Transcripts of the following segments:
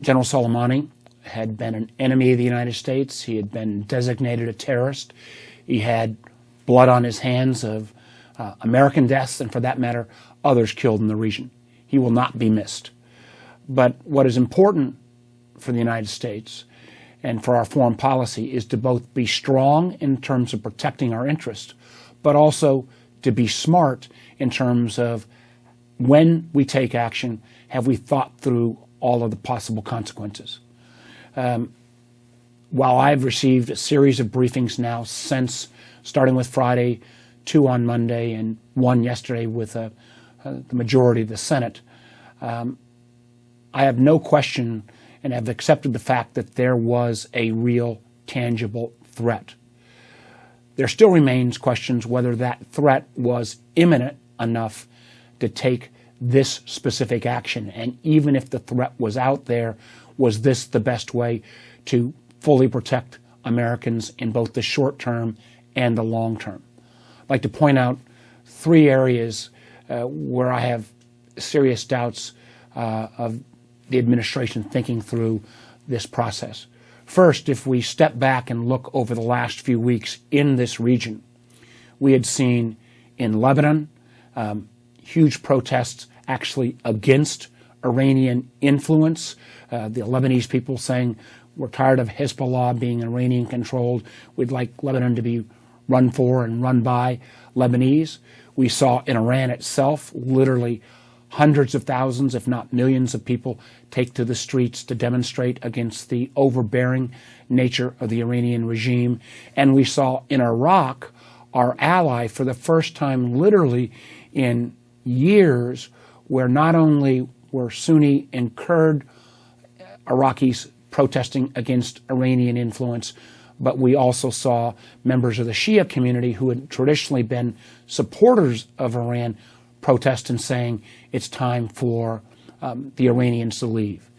General Soleimani had been an enemy of the United States. He had been designated a terrorist. He had blood on his hands of American deaths, and for that matter, others killed in the region. He will not be missed. But what is important for the United States and for our foreign policy is to both be strong in terms of protecting our interests, but also to be smart in terms of when we take action, have we thought through all of the possible consequences. While I've received a series of briefings now since, starting with Friday, 2 on Monday, and 1 yesterday with the majority of the Senate, I have no question and have accepted the fact that there was a real, tangible threat. There still remains questions whether that threat was imminent enough to take this specific action. And even if the threat was out there, was this the best way to fully protect Americans in both the short term and the long term? I'd like to point out 3 areas where I have serious doubts of the administration thinking through this process. First, if we step back and look over the last few weeks in this region, we had seen in Lebanon huge protests actually against Iranian influence. The Lebanese people saying, we're tired of Hezbollah being Iranian-controlled. We'd like Lebanon to be run for and run by Lebanese. We saw in Iran itself literally hundreds of thousands, if not millions of people take to the streets to demonstrate against the overbearing nature of the Iranian regime. And we saw in Iraq, our ally, for the first time literally in years, where not only were Sunni and Kurd Iraqis protesting against Iranian influence, but we also saw members of the Shia community who had traditionally been supporters of Iran protest and saying it's time for the Iranians to leave.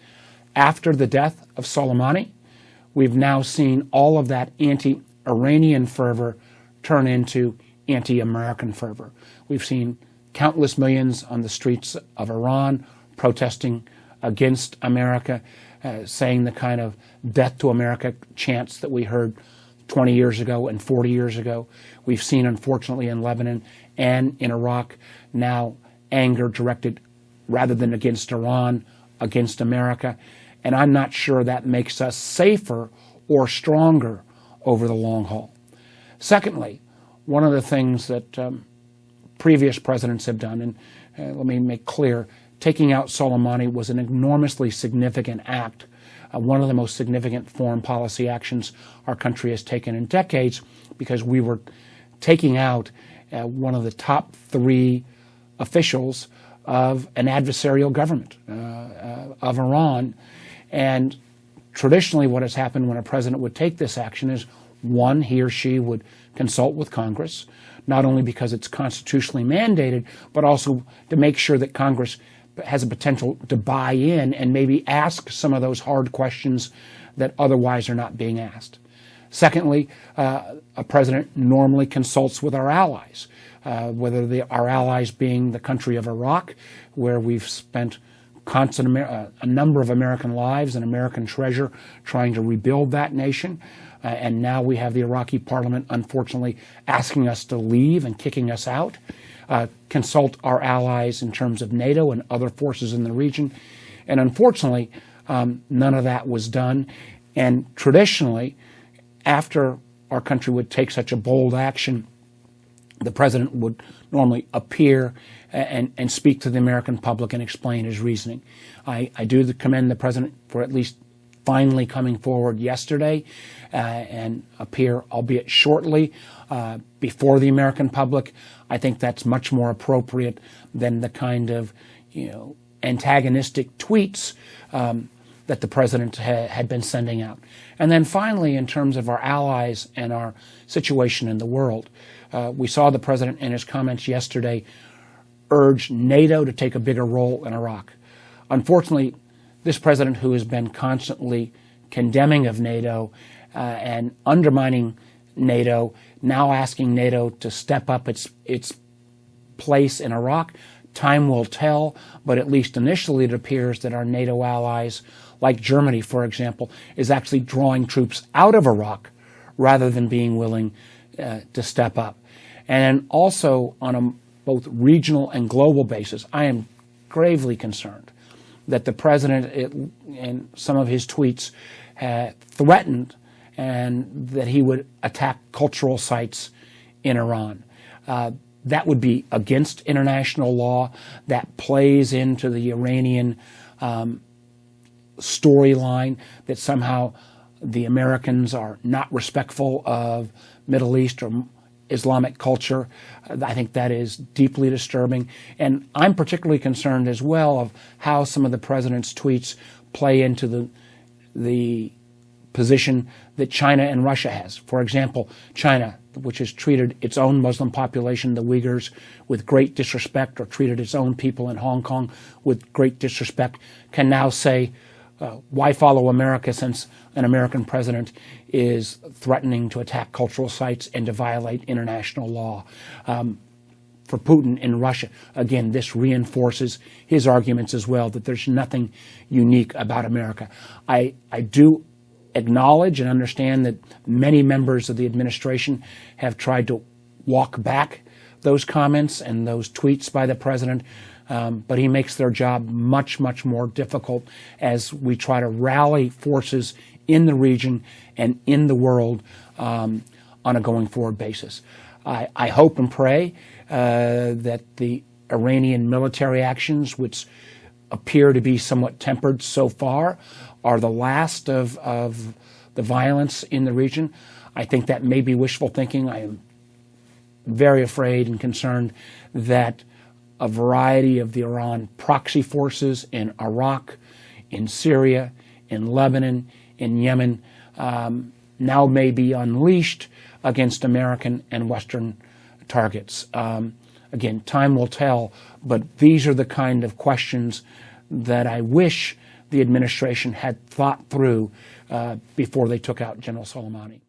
After the death of Soleimani, we've now seen all of that anti-Iranian fervor turn into anti-American fervor. We've seen countless millions on the streets of Iran protesting against America, saying the kind of death to America chants that we heard 20 years ago and 40 years ago. We've seen, unfortunately, in Lebanon and in Iraq now anger directed, rather than against Iran, against America. And I'm not sure that makes us safer or stronger over the long haul. Secondly, one of the things that previous presidents have done, and let me make clear, taking out Soleimani was an enormously significant act, one of the most significant foreign policy actions our country has taken in decades, because we were taking out one of the top 3 officials of an adversarial government of Iran. And traditionally what has happened when a president would take this action is, 1, he or she would consult with Congress, not only because it's constitutionally mandated, but also to make sure that Congress has a potential to buy in and maybe ask some of those hard questions that otherwise are not being asked. Secondly, a president normally consults with our allies, whether our allies being the country of Iraq, where we've spent a number of American lives and American treasure trying to rebuild that nation. And now we have the Iraqi parliament, unfortunately, asking us to leave and kicking us out. Consult our allies in terms of NATO and other forces in the region. And unfortunately, none of that was done. And traditionally, after our country would take such a bold action, the president would normally appear and speak to the American public and explain his reasoning. I do commend the president for at least finally coming forward yesterday and appear, albeit shortly, before the American public. I think that's much more appropriate than the kind of, antagonistic tweets that the president had been sending out. And then finally, in terms of our allies and our situation in the world, we saw the president in his comments yesterday urge NATO to take a bigger role in Iraq. Unfortunately, this president, who has been constantly condemning of NATO and undermining NATO, now asking NATO to step up its place in Iraq, Time will tell, but at least initially it appears that our NATO allies, like Germany, for example, is actually drawing troops out of Iraq rather than being willing to step up. And also on a both regional and global basis, I am gravely concerned that the president, in some of his tweets, threatened and that he would attack cultural sites in Iran. That would be against international law. That plays into the Iranian storyline that somehow the Americans are not respectful of Middle East or Islamic culture. I think that is deeply disturbing. And I'm particularly concerned as well of how some of the president's tweets play into the position that China and Russia has. For example, China, which has treated its own Muslim population, the Uyghurs, with great disrespect, or treated its own people in Hong Kong with great disrespect, can now say, why follow America since an American president is threatening to attack cultural sites and to violate international law? For Putin in Russia, again, this reinforces his arguments as well, that there's nothing unique about America. I do acknowledge and understand that many members of the administration have tried to walk back those comments and those tweets by the president, but he makes their job much, much more difficult as we try to rally forces in the region and in the world on a going forward basis. I hope and pray that the Iranian military actions, which appear to be somewhat tempered so far, are the last of the violence in the region. I think that may be wishful thinking. I am very afraid and concerned that a variety of the Iran proxy forces in Iraq, in Syria, in Lebanon, in Yemen, now may be unleashed against American and Western targets. Again, time will tell, but these are the kind of questions that I wish the administration had thought through before they took out General Soleimani.